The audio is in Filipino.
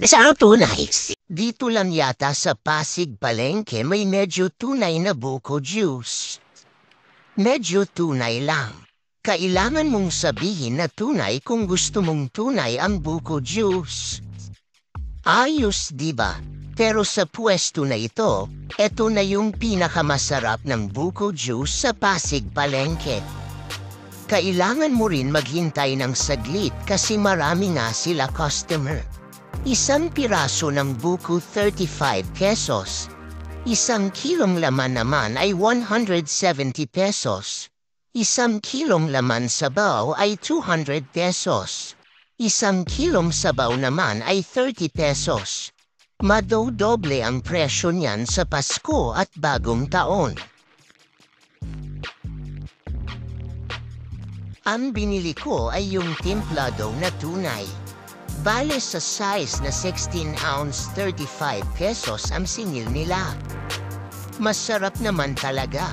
Sa tunay. Dito lang yata sa Pasig Palengke may medyo tunay na buko juice. Medyo tunay lang. Kailangan mong sabihin na tunay kung gusto mong tunay ang buko juice. Ayos, diba? Pero sa pwesto na ito, eto na yung pinakamasarap ng buko juice sa Pasig Palengke. Kailangan mo rin maghintay ng saglit kasi marami nga sila customer. Isang piraso ng buko 35 pesos. Isang kilong laman naman ay 170 pesos. Isang kilong laman sabaw ay 200 pesos. Isang kilong sabaw naman ay 30 pesos. Madodoble ang presyo niyan sa Pasko at Bagong Taon. Ang binili ko ay yung templado na tunay. Bale sa size na 16 ounce 35 pesos ang singil nila. Masarap naman talaga.